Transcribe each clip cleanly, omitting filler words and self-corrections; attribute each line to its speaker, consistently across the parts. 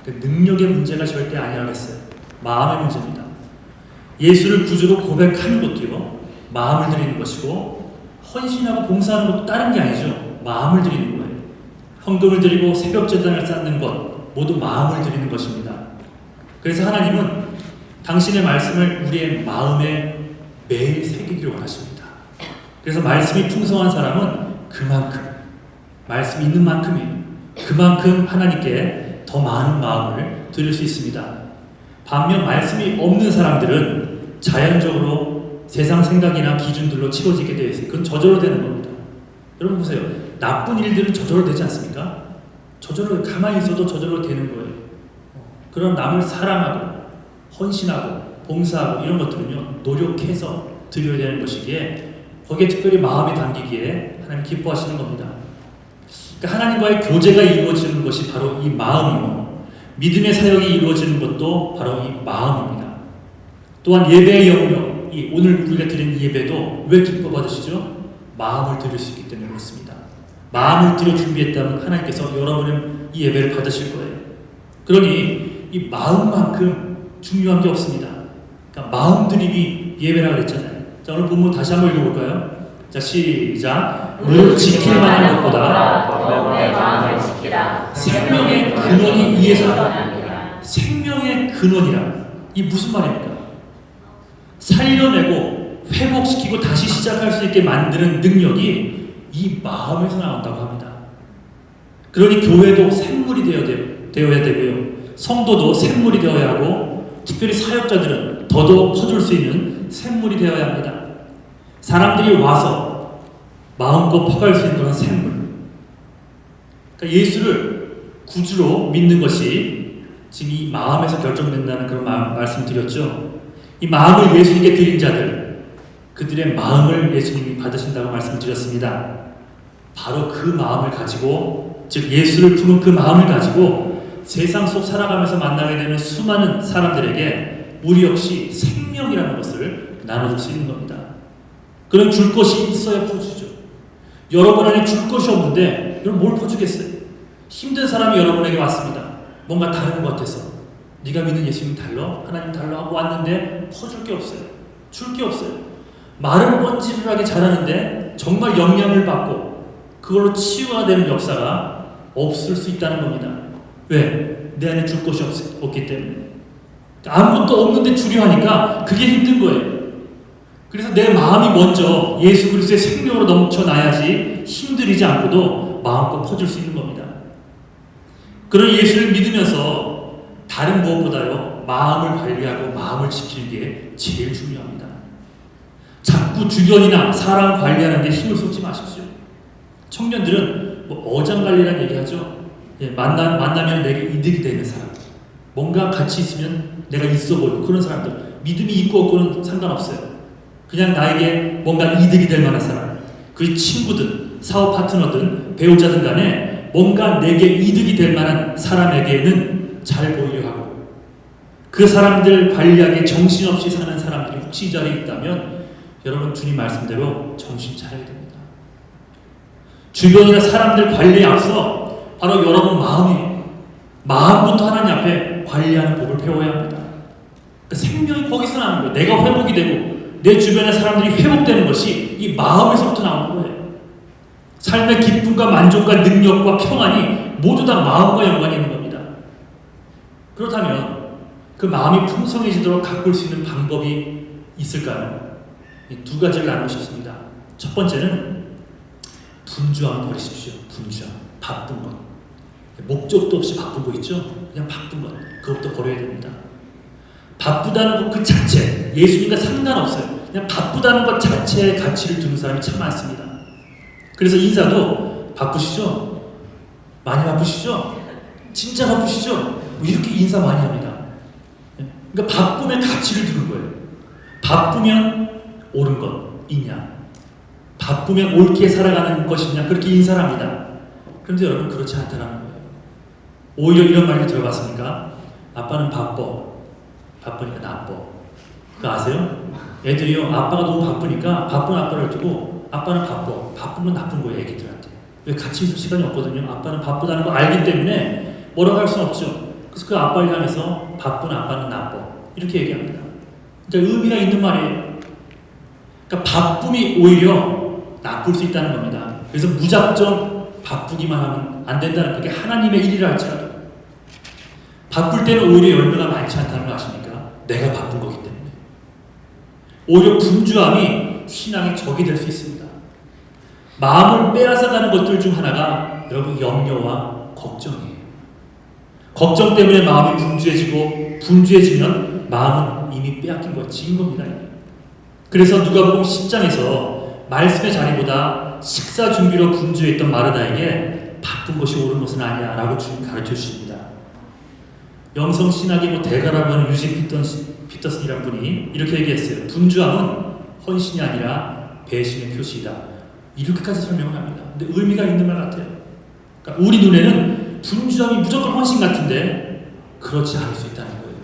Speaker 1: 그 능력의 문제가 절대 아니라고 했어요. 마음의 문제입니다. 예수를 구주로 고백하는 것도요, 마음을 드리는 것이고, 헌신하고 봉사하는 것도 다른 게 아니죠. 마음을 드리는 거예요. 헌금을 드리고 새벽 제단을 쌓는 것 모두 마음을 드리는 것입니다. 그래서 하나님은 당신의 말씀을 우리의 마음에 매일 새기기를 원하십니다. 그래서 말씀이 풍성한 사람은 그만큼, 말씀이 있는 만큼이에요. 그만큼 하나님께 더 많은 마음을 드릴 수 있습니다. 반면 말씀이 없는 사람들은 자연적으로 세상 생각이나 기준들로 치워지게 되어 있어요. 그건 저절로 되는 겁니다. 여러분 보세요. 나쁜 일들은 저절로 되지 않습니까? 저절로, 가만히 있어도 저절로 되는 거예요. 그런 남을 사랑하고 헌신하고 봉사하고 이런 것들은요, 노력해서 드려야 되는 것이기에 거기에 특별히 마음이 담기기에 하나님 기뻐하시는 겁니다. 그러니까 하나님과의 교제가 이루어지는 것이 바로 이 마음이고, 믿음의 사역이 이루어지는 것도 바로 이 마음입니다. 또한 예배의 영역, 오늘 우리가 드린 예배도 왜 기뻐 받으시죠? 마음을 드릴 수 있기 때문에 그렇습니다. 마음을 들여 준비했다면 하나님께서 여러분의 이 예배를 받으실 거예요. 그러니 이 마음만큼 중요한 게 없습니다. 그러니까 마음 드림이 예배라고 그랬잖아요. 자, 오늘 본문 다시 한번 읽어볼까요? 자, 시작. 늘 지킬 만한 것보다
Speaker 2: 내 마음을 지키라.
Speaker 1: 생명의 근원이 이에서 나옵니다. 생명의 근원이라, 이 무슨 말입니까? 살려내고 회복시키고 다시 시작할 수 있게 만드는 능력이 이 마음에서 나온다고 합니다. 그러니 교회도 샘물이 되어야 되고요, 성도도 샘물이 되어야 하고, 특별히 사역자들은 더더욱 퍼줄 수 있는 샘물이 되어야 합니다. 사람들이 와서 마음껏 퍼갈 수 있는 그런 샘물. 그러니까 예수를 구주로 믿는 것이 지금 이 마음에서 결정된다는 그런 말씀을 드렸죠. 이 마음을 예수님께 드린 자들, 그들의 마음을 예수님이 받으신다고 말씀을 드렸습니다. 바로 그 마음을 가지고, 즉 예수를 품은 그 마음을 가지고 세상 속 살아가면서 만나게 되는 수많은 사람들에게 우리 역시 생명이라는 것을 나눠줄 수 있는 겁니다. 그럼 줄 것이 있어야 퍼주죠. 여러분 안에 줄 것이 없는데 여러분 뭘 퍼주겠어요? 힘든 사람이 여러분에게 왔습니다. 뭔가 다른 것 같아서, 네가 믿는 예수님 달라? 하나님 달라? 하고 왔는데 퍼줄 게 없어요. 줄 게 없어요. 말은 번지르르하게 잘하는데 정말 영향을 받고 그걸로 치유가 되는 역사가 없을 수 있다는 겁니다. 왜? 내 안에 줄 것이 없기 때문에. 아무것도 없는데 주려 하니까 그게 힘든 거예요. 그래서 내 마음이 먼저 예수 그리스도의 생명으로 넘쳐나야지 힘들이지 않고도 마음껏 퍼줄 수 있는 겁니다. 그런 예수를 믿으면서 다른 무엇보다요, 마음을 관리하고 마음을 지키는 게 제일 중요합니다. 자꾸 주변이나 사람 관리하는 데 힘을 쏟지 마십시오. 청년들은 뭐 어장관리라는 얘기하죠. 예, 만나면 내게 이득이 되는 사람, 뭔가 같이 있으면 내가 있어 보이고 그런 사람들, 믿음이 있고 없고는 상관없어요. 그냥 나에게 뭔가 이득이 될 만한 사람, 그 친구든 사업 파트너든 배우자든 간에 뭔가 내게 이득이 될 만한 사람에게는 잘 보이려 하고, 그 사람들 관리하기에 정신없이 사는 사람들이 혹시 이 자리에 있다면 여러분 주님 말씀대로 정신 차려야 됩니다. 주변이나 사람들 관리에 앞서 바로 여러분 마음부터 하나님 앞에 관리하는 법을 배워야 합니다. 그러니까 생명이 거기서 나오는 거예요. 내가 회복이 되고 내 주변의 사람들이 회복되는 것이 이 마음에서부터 나오는 거예요. 삶의 기쁨과 만족과 능력과 평안이 모두 다 마음과 연관이 있는 겁니다. 그렇다면 그 마음이 풍성해지도록 가꿀 수 있는 방법이 있을까요? 두 가지를 나누고 싶습니다. 첫 번째는 분주함을 버리십시오. 분주함, 바쁜 것. 목적도 없이 바쁜 거 있죠? 그냥 바쁜 것, 그것도 버려야 됩니다. 바쁘다는 것 그 자체, 예수님과 상관없어요. 그냥 바쁘다는 것 자체에 가치를 두는 사람이 참 많습니다. 그래서 인사도 바쁘시죠? 많이 바쁘시죠? 진짜 바쁘시죠? 뭐 이렇게 인사 많이 합니다. 그러니까 바쁨에 가치를 두는 거예요. 바쁘면 옳은 것 있냐? 바쁘면 옳게 살아가는 것이냐? 그렇게 인사를 합니다. 그런데 여러분 그렇지 않다는 거예요. 오히려 이런 말도 들어봤습니까? 아빠는 바쁘니까 나빠. 그거 아세요? 애들이요, 아빠가 너무 바쁘니까 바쁜 아빠를 두고 아빠는 바쁘면 나쁜 거예요, 애기들한테. 왜 같이 있을 시간이 없거든요. 아빠는 바쁘다는 거 알기 때문에 뭐라고 할 수는 없죠. 그래서 그 아빠를 향해서 바쁜 아빠는 나빠 이렇게 얘기합니다. 그러니까 의미가 있는 말이에요. 그러니까 바쁨이 오히려 나쁠 수 있다는 겁니다. 그래서 무작정 바쁘기만 하면 안 된다는 그게 하나님의 일이라 할지라도 바쁠 때는 오히려 열매가 많지 않다는 거 아십니까? 내가 바쁜 거기 때문에. 오히려 분주함이 신앙의 적이 될 수 있습니다. 마음을 빼앗아가는 것들 중 하나가 여러분 염려와 걱정이에요. 걱정 때문에 마음이 분주해지면 마음은 이미 빼앗긴 거예요. 진 겁니다. 그래서 누가복음 10장에서 말씀의 자리보다 식사 준비로 분주했던 마르다에게 바쁜 것이 옳은 것은 아니야 라고 주님 가르쳐 주십니다. 영성신학의 대가라고 하는 유진 피터슨이라는 분이 이렇게 얘기했어요. 분주함은 헌신이 아니라 배신의 표시이다. 이렇게까지 설명을 합니다. 근데 의미가 있는 말 같아요. 그러니까 우리 눈에는 분주함이 무조건 헌신 같은데 그렇지 않을 수 있다는 거예요.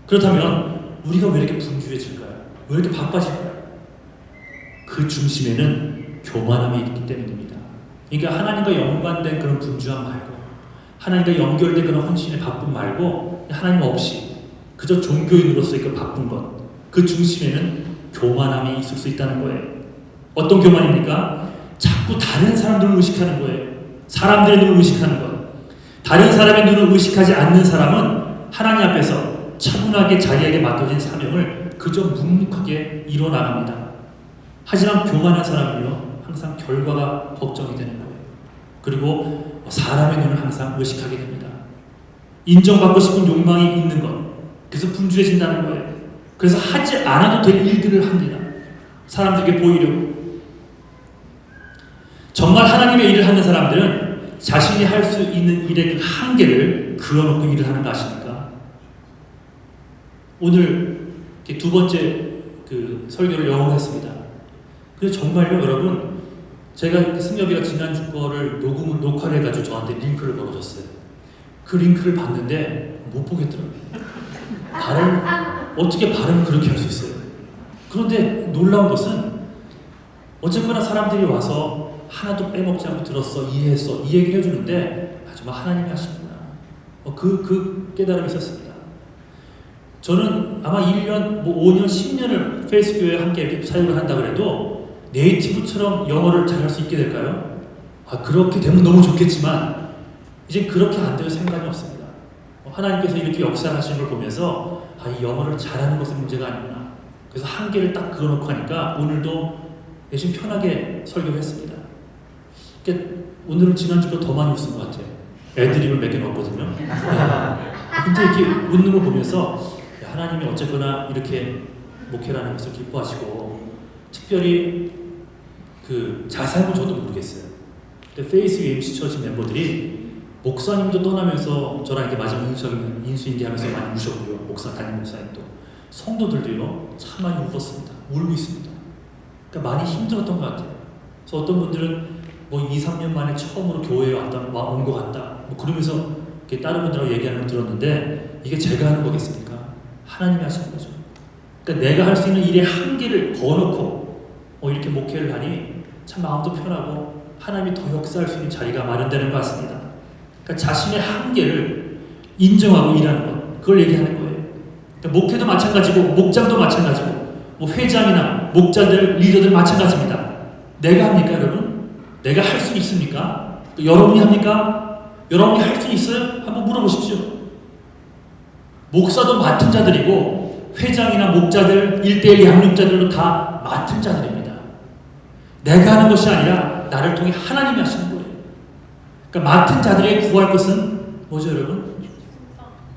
Speaker 1: 그렇다면 우리가 왜 이렇게 분주해질까요? 왜 이렇게 바빠질까요? 그 중심에는 교만함이 있기 때문입니다. 그러니까 하나님과 연관된 그런 분주함 말고 하나님과 연결된 그런 헌신의 바쁨 말고 하나님 없이 그저 종교인으로서의 그 바쁜 것, 그 중심에는 교만함이 있을 수 있다는 거예요. 어떤 교만입니까? 자꾸 다른 사람들을 의식하는 거예요. 사람들의 눈을 의식하는 것. 다른 사람의 눈을 의식하지 않는 사람은 하나님 앞에서 차분하게 자기에게 맡겨진 사명을 그저 묵묵하게 이뤄나갑니다. 하지만 교만한 사람은요, 항상 결과가 걱정이 되는 거예요. 그리고 사람의 눈을 항상 의식하게 됩니다. 인정받고 싶은 욕망이 있는 것. 그래서 분주해진다는 거예요. 그래서 하지 않아도 될 일들을 합니다. 사람들에게 보이려고. 정말 하나님의 일을 하는 사람들은 자신이 할 수 있는 일의 그 한계를 그어놓고 일을 하는 거 아십니까? 오늘 두 번째 그 설교를 영어로 했습니다. 그래서 정말요, 여러분, 제가 승엽이가 지난주 거를 녹화를 해가지고 저한테 링크를 걸어줬어요. 그 링크를 봤는데 못 보겠더라고요. 어떻게 발음을 그렇게 할 수 있어요? 그런데 놀라운 것은 어쨌거나 사람들이 와서 하나도 빼먹지 않고 들었어, 이해했어, 이 얘기를 해주는데 정말 하나님이 하시구나. 그 깨달음이 있었습니다. 저는 아마 1년, 5년, 10년을 페이스교회에 함께 이렇게 사역을 한다고 해도 네이티브처럼 영어를 잘할 수 있게 될까요? 그렇게 되면 너무 좋겠지만 이제 그렇게 안 돼도 상관이 없습니다. 하나님께서 이렇게 역사하시는 걸 보면서 이 영어를 잘하는 것은 문제가 아니구나. 그래서 한계를 딱 그어놓고 하니까 오늘도 대신 편하게 설교를 했습니다. 그러니까 오늘은 지난주보다 더 많이 웃은 것 같아요. 애드립을 몇 개 넣었거든요. 근데 이렇게 웃는 걸 보면서 하나님이 어쨌거나 이렇게 목회라는 것을 기뻐하시고 특별히 그 자세한 건 저도 모르겠어요. 근데 페이스 UMC 처치 멤버들이 목사님도 떠나면서 저랑 이렇게 마지막 인수인계하면서 많이 우셨고요. 담임 목사님도 성도들도요 참 많이 울었습니다. 울고 있습니다. 그러니까 많이 힘들었던 것 같아요. 그래서 어떤 분들은 2, 3년 만에 처음으로 교회에 온 것 같다. 그러면서 다른 분들하고 얘기하는 걸 들었는데 이게 제가 하는 거겠습니까? 하나님이 하시는 거죠. 그러니까 내가 할 수 있는 일의 한계를 거놓고 이렇게 목회를 하니 참 마음도 편하고 하나님이 더 역사할 수 있는 자리가 마련되는 것 같습니다. 그러니까 자신의 한계를 인정하고 일하는 것, 그걸 얘기하는 거예요. 그러니까 목회도 마찬가지고 목장도 마찬가지고 회장이나 목자들, 리더들 마찬가지입니다. 내가 합니까, 여러분? 내가 할 수 있습니까? 여러분이 합니까? 여러분이 할 수 있어요? 한번 물어보십시오. 목사도 맡은 자들이고 회장이나 목자들, 1:1 양육자들도 다 맡은 자들입니다. 내가 하는 것이 아니라 나를 통해 하나님이 하시는 거예요. 그러니까 맡은 자들에게 구할 것은 뭐죠, 여러분?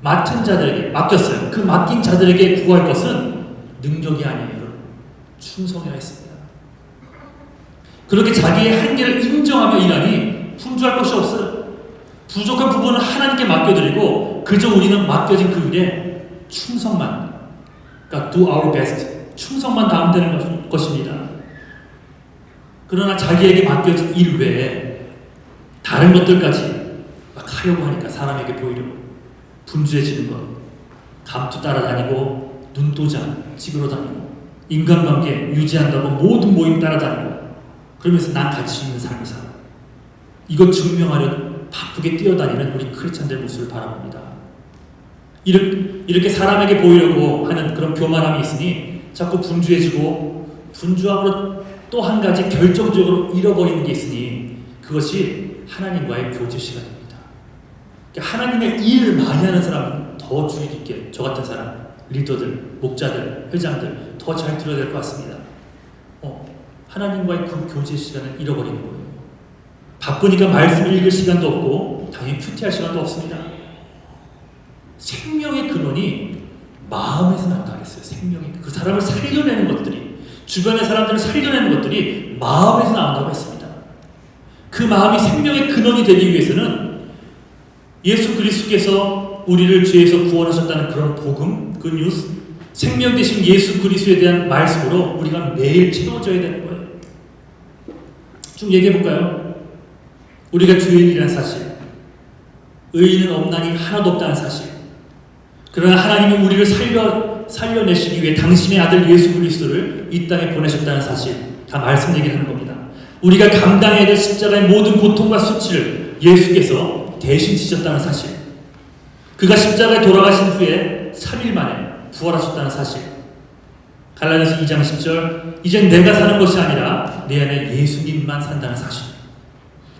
Speaker 1: 맡은 자들에게 맡겼어요. 그 맡긴 자들에게 구할 것은 능력이 아니에요, 여러분. 충성이라 했습니다. 그렇게 자기의 한계를 인정하며 일하니 분주할 것이 없어요. 부족한 부분은 하나님께 맡겨드리고 그저 우리는 맡겨진 그 일에 충성만, 그러니까 do our best, 충성만 다하면 되는 것입니다. 그러나 자기에게 맡겨진 일 외에 다른 것들까지 막 하려고 하니까 사람에게 보이려고 분주해지는 것, 감투 따라다니고 눈도장 찍으러 다니고 인간관계 유지한다고 모든 모임 따라다니고 그러면서 난 가치 있는 삶을 살아. 이것 증명하려 바쁘게 뛰어다니는 우리 크리스찬들의 모습을 바라봅니다. 이렇게 사람에게 보이려고 하는 그런 교만함이 있으니 자꾸 분주해지고 분주함으로 또 한 가지 결정적으로 잃어버리는 게 있으니 그것이 하나님과의 교제 시간입니다. 그러니까 하나님의 일을 많이 하는 사람은 더 주의 깊게 저 같은 사람, 리더들, 목자들, 회장들 더 잘 들어야 될 것 같습니다. 하나님과의 그 교제 시간을 잃어버리는 거예요. 바쁘니까 말씀을 읽을 시간도 없고 당연히 큐티할 시간도 없습니다. 생명의 근원이 마음에서 나온다 그랬어요. 생명이 그 사람을 살려내는 것들이 주변의 사람들을 살려내는 것들이 마음에서 나온다고 했습니다. 그 마음이 생명의 근원이 되기 위해서는 예수 그리스도께서 우리를 죄에서 구원하셨다는 그런 복음, 그 뉴스, 생명 되신 예수 그리스도에 대한 말씀으로 우리가 매일 채워져야 되는 거예요. 좀 얘기해 볼까요? 우리가 죄인이라는 사실, 의인은 없나니 하나도 없다는 사실, 그러나 하나님이 우리를 살려내시기 위해 당신의 아들 예수 그리스도를 이 땅에 보내셨다는 사실 다 말씀 얘기하는 겁니다. 우리가 감당해야 될 십자가의 모든 고통과 수치를 예수께서 대신 지셨다는 사실, 그가 십자가에 돌아가신 후에 3일 만에 부활하셨다는 사실, 갈라디아서 2장 10절 이젠 내가 사는 것이 아니라 내 안에 예수님만 산다는 사실,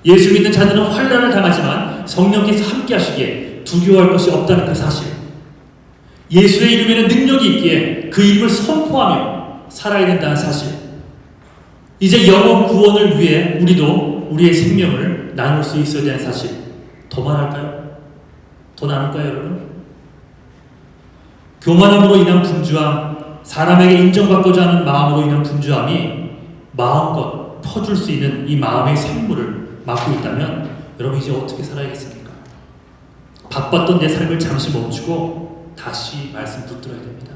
Speaker 1: 예수 믿는 자들은 환난을 당하지만 성령께서 함께 하시기에 두려워할 것이 없다는 그 사실, 예수의 이름에는 능력이 있기에 그 이름을 선포하며 살아야 된다는 사실, 이제 영원 구원을 위해 우리도 우리의 생명을 나눌 수 있어야 되는 사실, 더 말할까요? 더 나눌까요, 여러분? 교만함으로 인한 분주함, 사람에게 인정받고자 하는 마음으로 인한 분주함이 마음껏 퍼줄 수 있는 이 마음의 생물을 막고 있다면 여러분 이제 어떻게 살아야겠습니까? 바빴던 내 삶을 잠시 멈추고 다시 말씀 붙들어야 됩니다.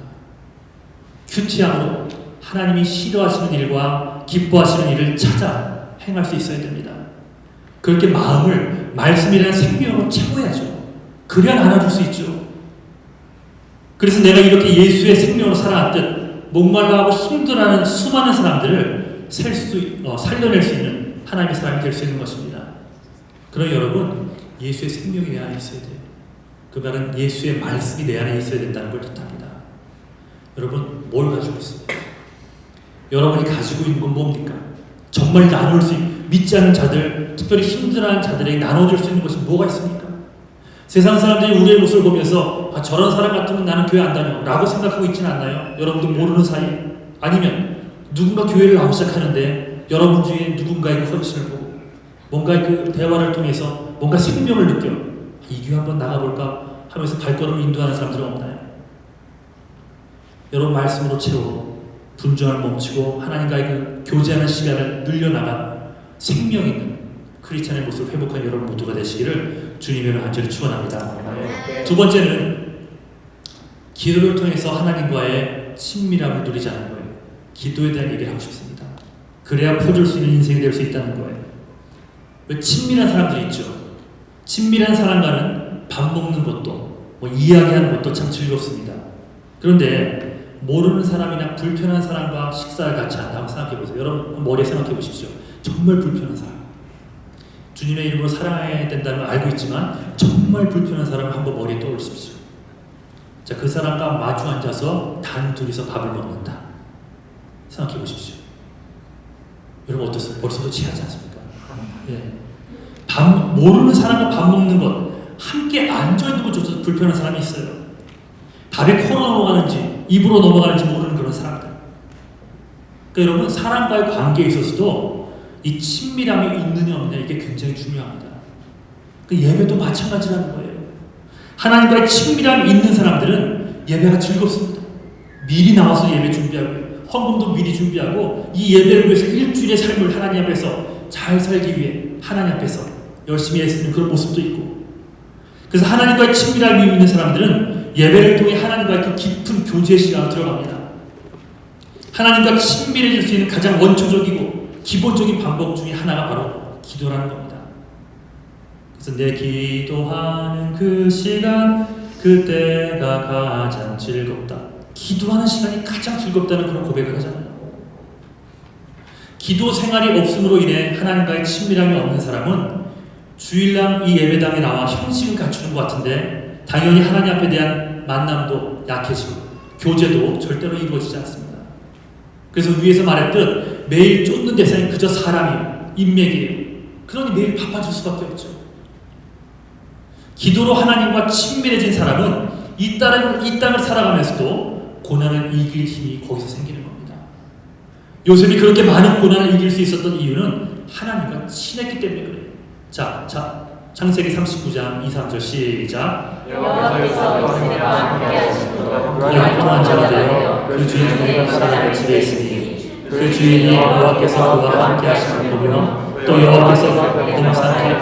Speaker 1: 큐티함으로 하나님이 싫어하시는 일과 기뻐하시는 일을 찾아 행할 수 있어야 됩니다. 그렇게 마음을 말씀이라는 생명으로 채워야죠. 그래야 나눠줄 수 있죠. 그래서 내가 이렇게 예수의 생명으로 살아왔듯 목말라하고 힘들어하는 수많은 사람들을 살려낼 수 있는 하나님의 사람이 될 수 있는 것입니다. 그럼 여러분 예수의 생명이 내 안에 있어야 돼요. 그 말은 예수의 말씀이 내 안에 있어야 된다는 걸 뜻합니다. 여러분 뭘 가지고 있습니까? 여러분이 가지고 있는 건 뭡니까? 정말 나눌 수 믿지 않는 자들, 특별히 힘들어하는 자들에게 나눠줄 수 있는 것이 뭐가 있습니까? 세상 사람들이 우리의 모습을 보면서 저런 사람 같으면 나는 교회 안 다녀 라고 생각하고 있지는 않나요? 여러분도 모르는 사이, 아니면 누군가 교회를 나오기 시작하는데 여러분 중에 누군가의 그 헌신을 보고 뭔가 그 대화를 통해서 뭔가 생명을 느껴 이 교회 한번 나가볼까 하면서 발걸음을 인도하는 사람들은 없나요? 여러분 말씀으로 채우고 분주함을 멈추고 하나님과의 그 교제하는 시간을 늘려나가 생명 있는 크리스찬의 모습을 회복한 여러분 모두가 되시기를 주님의 간절히 축원합니다. 두 번째는 기도를 통해서 하나님과의 친밀함을 누리자는 거예요. 기도에 대한 얘기를 하고 싶습니다. 그래야 퍼줄 수 있는 인생이 될 수 있다는 거예요. 왜 친밀한 사람들이 있죠. 친밀한 사람과는 밥 먹는 것도 이야기하는 것도 참 즐겁습니다. 그런데 모르는 사람이나 불편한 사람과 식사를 같이 한다고 생각해 보세요. 여러분 머리에 생각해 보십시오. 정말 불편한 사람. 주님의 이름으로 사랑해야 된다는 걸 알고 있지만 정말 불편한 사람을 한번 머리에 떠올리십시오. 자, 그 사람과 마주 앉아서 단 둘이서 밥을 먹는다. 생각해 보십시오. 여러분 어떠세요? 벌써도 취하지 않습니까? 예. 모르는 사람과 밥 먹는 것, 함께 앉아있는 것조차도 불편한 사람이 있어요. 밥에 코로 넘어가는지 입으로 넘어가는지 모르는 그런 사람들. 그러니까 여러분 사람과의 관계에 있어서도 이 친밀함이 있느냐 없느냐 이게 굉장히 중요합니다. 그 예배도 마찬가지라는 거예요. 하나님과의 친밀함이 있는 사람들은 예배가 즐겁습니다. 미리 나와서 예배 준비하고요. 헌금도 미리 준비하고 이 예배를 위해서 일주일의 삶을 하나님 앞에서 잘 살기 위해 하나님 앞에서 열심히 애쓰는 그런 모습도 있고, 그래서 하나님과의 친밀함이 있는 사람들은 예배를 통해 하나님과의 그 깊은 교제 시간으로 들어갑니다. 하나님과 친밀해질 수 있는 가장 원초적이고 기본적인 방법 중에 하나가 바로 기도라는 겁니다. 그래서 내 기도하는 그 시간, 그때가 가장 즐겁다. 기도하는 시간이 가장 즐겁다는 그런 고백을 하잖아요. 기도 생활이 없음으로 인해 하나님과의 친밀함이 없는 사람은 주일날 이 예배당에 나와 형식은 갖추는 것 같은데 당연히 하나님 앞에 대한 만남도 약해지고 교제도 절대로 이루어지지 않습니다. 그래서 위에서 말했듯 매일 쫓는 대상이 그저 사람이에요. 인맥이에요. 그러니 매일 바빠질 수밖에 없죠. 기도로 하나님과 친밀해진 사람은 이 땅을 살아가면서도 고난을 이길 힘이 거기서 생기는 겁니다. 요셉이 그렇게 많은 고난을 이길 수 있었던 이유는 하나님과 친했기 때문에 그래요. 자, 창세기 39장 2, 3절 시작.
Speaker 2: 여호와께서 요셉과 함께 하시고
Speaker 1: 그가 형통한 자가 되어 그 주인의 사람의 집에 있으니 그 주인이 여호와께서 그와 함께 하시는 보며 또 여호와께서 범상케.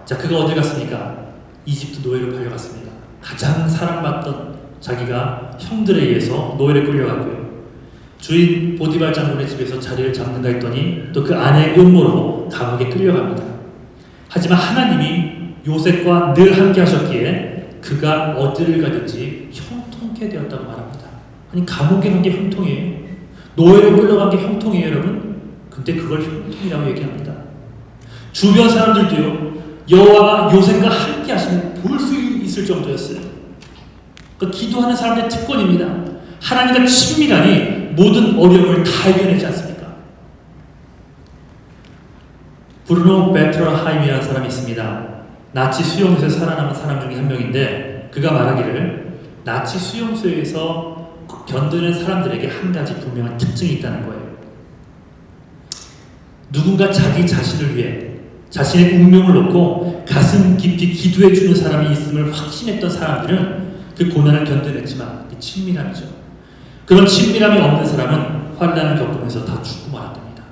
Speaker 1: 자, 그가 어디 갔습니까? 이집트 노예로 팔려갔습니다. 가장 사랑받던 자기가 형들에 의해서 노예를 끌려갔고요. 주인 보디발 장군의 집에서 자리를 잡는가 했더니 또 그 아내의 음모로 감옥에 끌려갑니다. 하지만 하나님이 요셉과 늘 함께 하셨기에 그가 어디를 가든지 형통케 되었다고 말합니다. 아니, 감옥에 간 게 형통이에요. 노예로 끌려간 게 형통이에요, 여러분. 근데 그걸 형통이라고 얘기합니다. 주변 사람들도요, 여호와가 요셉과 함께 하시면 볼 수 있을 정도였어요. 그러니까 기도하는 사람들의 특권입니다. 하나님과 친밀하니 모든 어려움을 다 이겨내지 않습니까? 브루노 베트라하임이라는 사람이 있습니다. 나치 수용소에서 살아남은 사람 중에 한 명인데 그가 말하기를 나치 수용소에서 견디는 사람들에게 한 가지 분명한 특징이 있다는 거예요. 누군가 자기 자신을 위해 자신의 운명을 놓고 가슴 깊이 기도해 주는 사람이 있음을 확신했던 사람들은 그 고난을 견뎌냈지만 그 친밀함이죠. 그런 친밀함이 없는 사람은 환난을 겪으면서 다 죽고 말았답니다.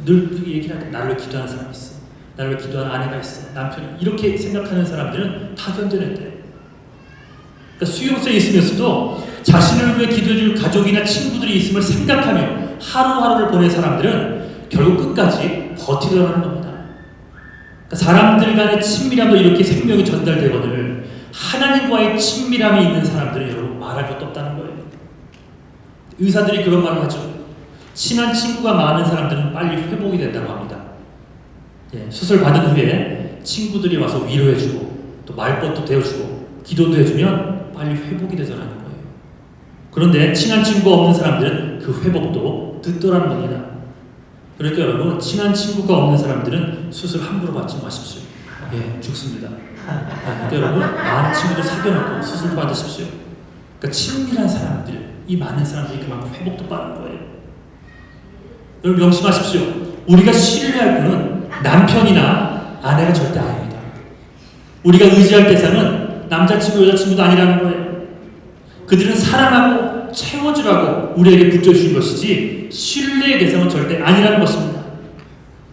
Speaker 1: 늘 그렇게 얘기를 하는데 나를 위해 기도하는 사람이 있어. 나를 위해 기도하는 아내가 있어. 남편이 이렇게 생각하는 사람들은 다 견뎌낸대. 그러니까 수용소에 있으면서도 자신을 위해 기도해줄 가족이나 친구들이 있음을 생각하며 하루하루를 보낸 사람들은 결국 끝까지 버티더라는 겁니다. 그러니까 사람들 간의 친밀함도 이렇게 생명이 전달되거늘 하나님과의 친밀함이 있는 사람들은 여러분 말할 것도 없다는 거예요. 의사들이 그런 말을 하죠. 친한 친구가 많은 사람들은 빨리 회복이 된다고 합니다. 수술 받은 후에 친구들이 와서 위로해주고 또 말벗도 대어주고 기도도 해주면 빨리 회복이 되더라는 거예요. 그런데 친한 친구가 없는 사람들은 그 회복도 늦더라는 겁니다. 그러니까 여러분, 친한 친구가 없는 사람들은 수술 함부로 받지 마십시오. 죽습니다. 그러니까 여러분, 많은 친구들 사귀어놓고 수술 받으십시오. 그러니까 친밀한 사람들, 이 많은 사람들이 그만큼 회복도 빠른 거예요. 여러분 명심하십시오. 우리가 신뢰할 분은 남편이나 아내가 절대 아닙니다. 우리가 의지할 대상은 남자친구, 여자친구도 아니라는 거예요. 그들은 사랑하고 채워주라고 우리에게 붙여주신 것이지 신뢰의 대상은 절대 아니라는 것입니다.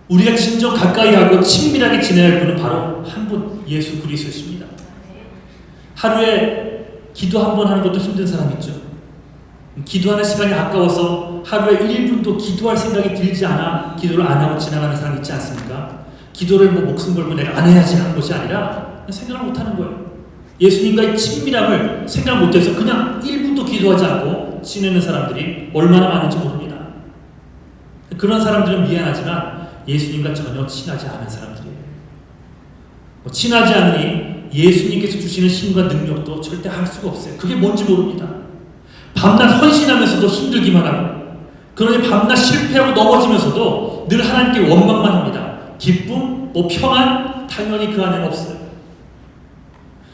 Speaker 1: 우리가 진정 가까이 하고 친밀하게 지내야 할 분은 바로 한 분, 예수 그리스도십니다. 하루에 기도 한 번 하는 것도 힘든 사람 있죠. 기도하는 시간이 아까워서 하루에 1분도 기도할 생각이 들지 않아 기도를 안 하고 지나가는 사람 있지 않습니까? 기도를 목숨 걸고 내가 안 해야지 하는 것이 아니라 생각을 못 하는 거예요. 예수님과의 친밀함을 생각 못해서 그냥 1분도 기도하지 않고 지내는 사람들이 얼마나 많은지 모릅니다. 그런 사람들은 미안하지만 예수님과 전혀 친하지 않은 사람들이에요. 친하지 않으니 예수님께서 주시는 힘과 능력도 절대 할 수가 없어요. 그게 뭔지 모릅니다. 밤낮 헌신하면서도 힘들기만 하고, 그러니 밤낮 실패하고 넘어지면서도 늘 하나님께 원망만 합니다. 기쁨, 평안, 당연히 그 안에는 없어요.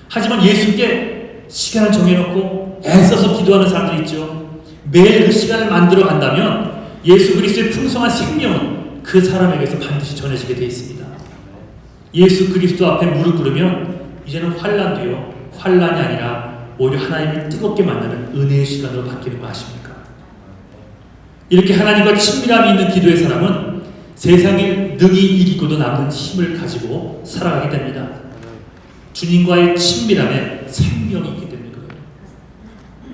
Speaker 1: 하지만 예수께 시간을 정해놓고 애써서 기도하는 사람들이 있죠. 매일 그 시간을 만들어 간다면 예수 그리스도의 풍성한 생명은 그 사람에게서 반드시 전해지게 되어 있습니다. 예수 그리스도 앞에 무릎 꿇으면 이제는 환난도요, 환난이 아니라 오히려 하나님을 뜨겁게 만나는 은혜의 시간으로 바뀌는 거 아십니까? 이렇게 하나님과 친밀함이 있는 기도의 사람은 세상을 능히 이기고도 남는 힘을 가지고 살아가게 됩니다. 주님과의 친밀함에 생명이 있기 때문에 그래요.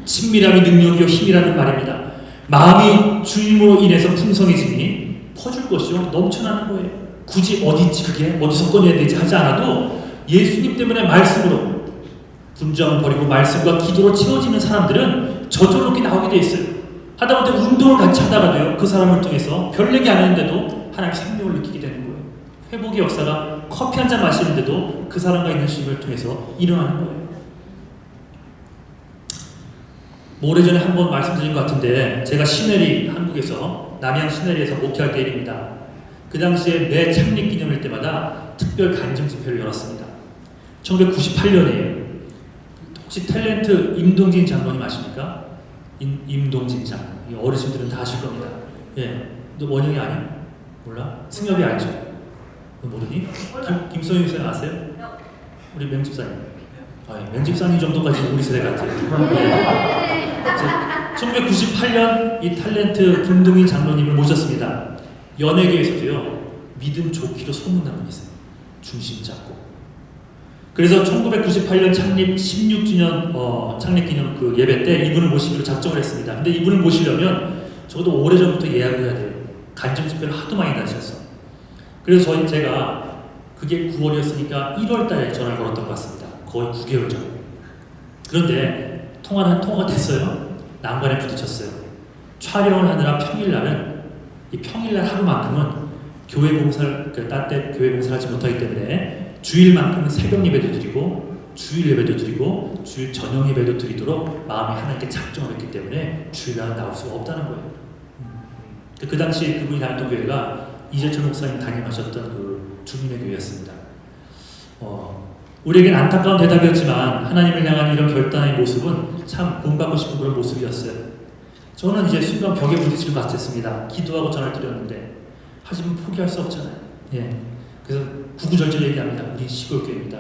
Speaker 1: 친밀함이 능력이요 힘이라는 말입니다. 마음이 주님으로 인해서 풍성해지니 퍼줄 것이요 넘쳐나는 거예요. 굳이 어디 있지 그게 어디서 꺼내야 되지 하지 않아도 예수님 때문에 말씀으로 분정 버리고 말씀과 기도로 채워지는 사람들은 저절로 나오게 돼 있어요. 하다못해 운동을 같이 하다가도요 그 사람을 통해서 별 얘기 안 했는데도 하나님의 생명을 느끼게 되는 거예요. 회복의 역사가 커피 한 잔 마시는데도 그 사람과 있는 시간을 통해서 일어나는 거예요. 뭐 오래전에 한번 말씀드린 것 같은데 제가 시내리 한국에서 남양 시내리에서 목회할 때 일입니다. 그 당시에 매 창립 기념일 때마다 특별 간증 집회를 열었습니다. 1998년이에요. 혹시 탤런트 임동진 장로님 아십니까? 임동진 장. 어르신들은 다 아실 겁니다. 예, 너 원영이 아니야? 몰라? 승엽이 알죠? 너 모르니? 김소영 목사님 아세요? 우리 맹집사님. 아, 맹집사님 정도까지 우리 세대 같아요. 예. 1998년 이 탤런트 김동인 장로님을 모셨습니다. 연예계에서도요 믿음 좋기로 소문난 분이세요. 중심 잡고. 그래서 1998년 창립 16주년 창립기념 그 예배 때 이분을 모시기로 작정을 했습니다. 근데 이분을 모시려면 적어도 오래전부터 예약을 해야 돼요. 간증 집회를 하도 많이 다니셨어. 그래서 제가 그게 9월이었으니까 1월달에 전화를 걸었던 것 같습니다. 거의 9개월 전. 그런데 통화가 됐어요. 난관에 부딪혔어요. 촬영을 하느라 평일날은 이 평일날 하루만큼은 교회 봉사를 딴때 교회 봉사를 하지 못하기 때문에 주일만큼은 새벽 예배도 드리고 주일 예배도 드리고 주일 저녁 예배도 드리도록 마음에 하나님께 작정을 했기 때문에 주일날 나올 수가 없다는 거예요. 그 당시 그분이 다녔던 교회가 이재철 목사님 담임하셨던 그 주님의 교회였습니다. 우리에겐 안타까운 대답이었지만 하나님을 향한 이런 결단의 모습은 참 본받고 싶은 그런 모습이었어요. 저는 이제 순간 벽에 부딪힐 것 같았습니다. 기도하고 전화를 드렸는데 하지만 포기할 수 없잖아요. 예. 그래서 구구절절 얘기합니다. 우리 시골교회입니다.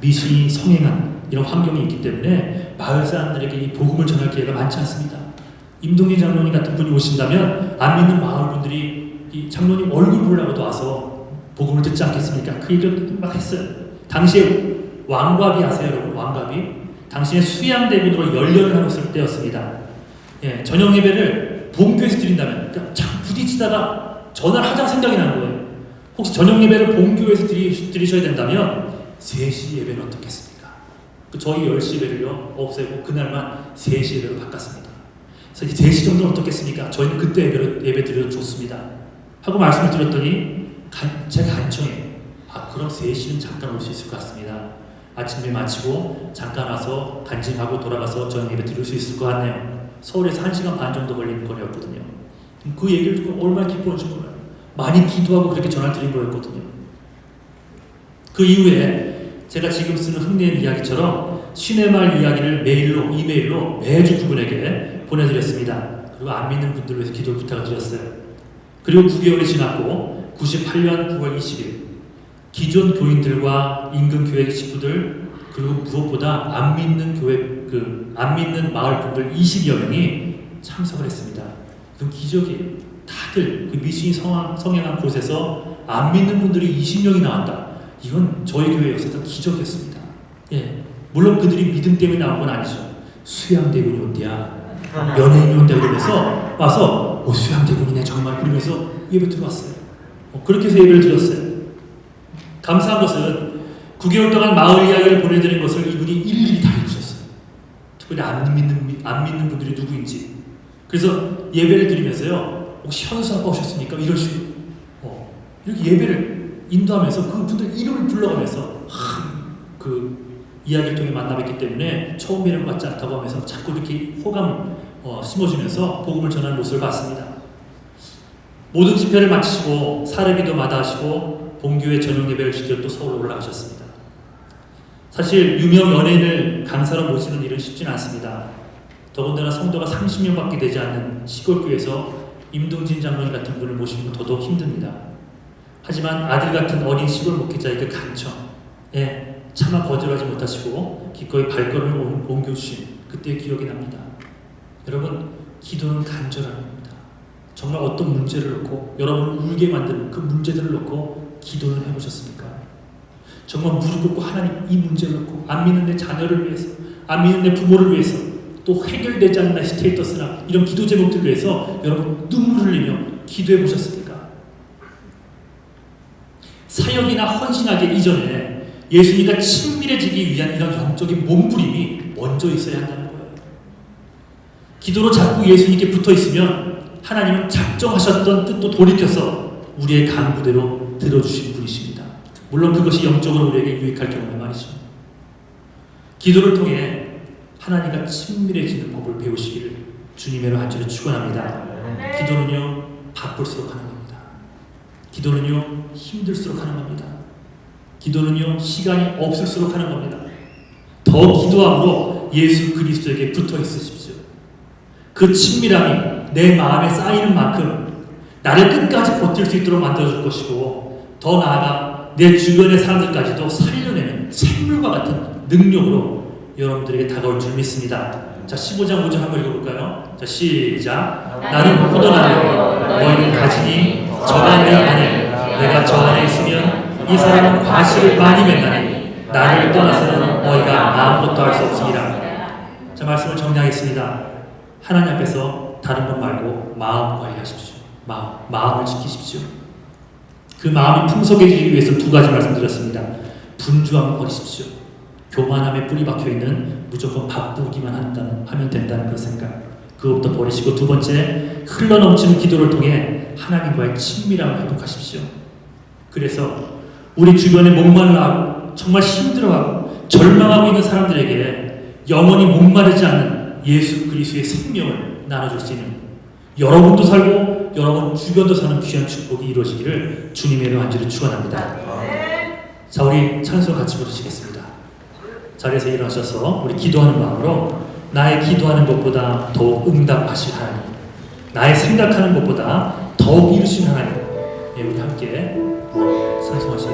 Speaker 1: 미신이 성행한 이런 환경이 있기 때문에 마을 사람들에게 이 복음을 전할 기회가 많지 않습니다. 임동진 장로님 같은 분이 오신다면 안 믿는 마을 분들이 이 장로님 얼굴 보려고도 와서 복음을 듣지 않겠습니까? 그 얘기를 막 했어요. 당시에 왕갑이 아세요, 여러분? 왕갑이? 당시에 수양대군으로 연련을 하고 있을 때였습니다. 예, 저녁 예배를 본교에서 드린다면 자꾸 부딪히다가 전화를 하자 생각이 난 거예요. 혹시 저녁 예배를 본교에서 드리셔야 된다면 3시 예배는 어떻겠습니까? 저희 10시 예배를요 없애고 그날만 3시 예배로 바꿨습니다. 그래서 3시 정도는 어떻겠습니까? 저희는 그때 예배 드려도 좋습니다. 하고 말씀을 드렸더니 제 간청에 그럼 3시는 잠깐 올 수 있을 것 같습니다. 아침 예배 마치고 잠깐 와서 간증하고 돌아가서 저녁 예배 드릴 수 있을 것 같네요. 서울에서 1시간 반 정도 걸리는 거리였거든요. 그 얘기를 듣고 얼마나 기뻐하는지 몰라요. 많이 기도하고 그렇게 전화를 드린 거였거든요. 그 이후에 제가 지금 쓰는 흉내의 이야기처럼 신의 말 이야기를 이메일로 매주 그분에게 보내드렸습니다. 그리고 안 믿는 분들을 위해서 기도 부탁을 드렸어요. 그리고 9개월이 지났고 98년 9월 20일 기존 교인들과 인근 교회 식구들 그리고 무엇보다 안 믿는 마을 분들 20여 명이 참석을 했습니다. 그 기적이에요. 다들 그 미신이 성행한 곳에서 안 믿는 분들이 20명이 나왔다. 이건 저희 교회 역사상 기적이었습니다. 예, 물론 그들이 믿음 때문에 나온 건 아니죠. 수양대군이 온대야, 연예인이 온다 그러면서 와서 수양대군이네 정말 그러면서 예배 들어왔어요. 그렇게 해서 예배를 드렸어요. 감사한 것은 9개월 동안 마을 이야기를 보내드린 것을 이분이 일일이 다 읽으셨어요. 특별히 안 믿는 분들이 누구인지. 그래서 예배를 드리면서요, 혹시 현수 아빠 오셨습니까? 이런 식으로 이렇게 예배를 인도하면서 그분들 이름을 불러가면서 그 이야기를 통해 만나뵙기 때문에 처음 뵈는 것 같지 않다고 하면서 자꾸 이렇게 호감을 심어주면서 복음을 전하는 모습을 봤습니다. 모든 집회를 마치시고 사례비도 마다하시고 본교회 저녁 예배를 지켜 또 서울로 올라가셨습니다. 사실 유명 연예인을 강사로 모시는 일은 쉽지는 않습니다. 더군다나 성도가 30명밖에 되지 않는 시골교회에서 임동진 장로님 같은 분을 모시는 건 더더욱 힘듭니다. 하지만 아들 같은 어린 시골 목회자의 그 간청에 차마 거절하지 못하시고 기꺼이 발걸음을 옮겨주신 그때의 기억이 납니다. 여러분, 기도는 간절한 겁니다. 정말 어떤 문제를 놓고 여러분을 울게 만드는 그 문제들을 놓고 기도를 해보셨습니까? 정말 무릎 꿇고 하나님 이 문제를 놓고 안 믿는 내 자녀를 위해서, 안 믿는 내 부모를 위해서, 또 해결되지 않는 나의 스테이터스나 이런 기도 제목들을 위해서 여러분 눈물을 흘리며 기도해 보셨습니까? 사역이나 헌신하기 이전에 예수님과 친밀해지기 위한 이런 영적인 몸부림이 먼저 있어야 한다는 거예요. 기도로 자꾸 예수님께 붙어 있으면 하나님은 작정하셨던 뜻도 돌이켜서 우리의 간구대로 들어주신 분이십니다. 물론 그것이 영적으로 우리에게 유익할 경우는 말이죠. 기도를 통해 하나님과 친밀해지는 법을 배우시기를 주님의 한주로 축원합니다. 기도는요 바쁠수록 하는 겁니다. 기도는요 힘들수록 하는 겁니다. 기도는요 시간이 없을수록 하는 겁니다. 더 기도함으로 예수 그리스도에게 붙어 있으십시오. 그 친밀함이 내 마음에 쌓이는 만큼 나를 끝까지 버틸 수 있도록 만들어줄 것이고, 더 나아가 내 주변의 사람들까지도 살려내는 샘물과 같은 능력으로 여러분들에게 다가올 줄 믿습니다. 자, 15장 5절 한번 읽어볼까요? 자, 시작. 나는 포도나무요 너희는 가지니 저가 내 안에 내가 저 안에 있으면 이 사람은 과실을 많이 맺나니 나를 떠나서는 너희가 아무것도 할 수 없으리라. 자, 말씀을 정리하겠습니다. 하나님 앞에서 다른 것 말고 마음 관리하십시오. 마음을 지키십시오. 그 마음이 풍성해지기 위해서 두 가지 말씀드렸습니다. 분주함을 버리십시오. 교만함에 뿌리 박혀있는 무조건 바쁘기만 하면 된다는 그 생각, 그것부터 버리시고, 두 번째, 흘러넘치는 기도를 통해 하나님과의 친밀함을 회복하십시오. 그래서 우리 주변에 목말라하고 정말 힘들어하고 절망하고 있는 사람들에게 영원히 목마르지 않는 예수 그리스도의 생명을 나눠줄 수 있는, 여러분도 살고 여러분 주변도 사는 귀한 축복이 이루어지기를 주님의 이름 한주를 축원합니다. 자, 우리 찬송 같이 부르시겠습니다. 자리에서 일어나셔서 우리 기도하는 마음으로 나의 기도하는 것보다 더욱 응답하실 하나님, 나의 생각하는 것보다 더욱 이루신 하나님, 우리 함께 찬송하시겠습니다.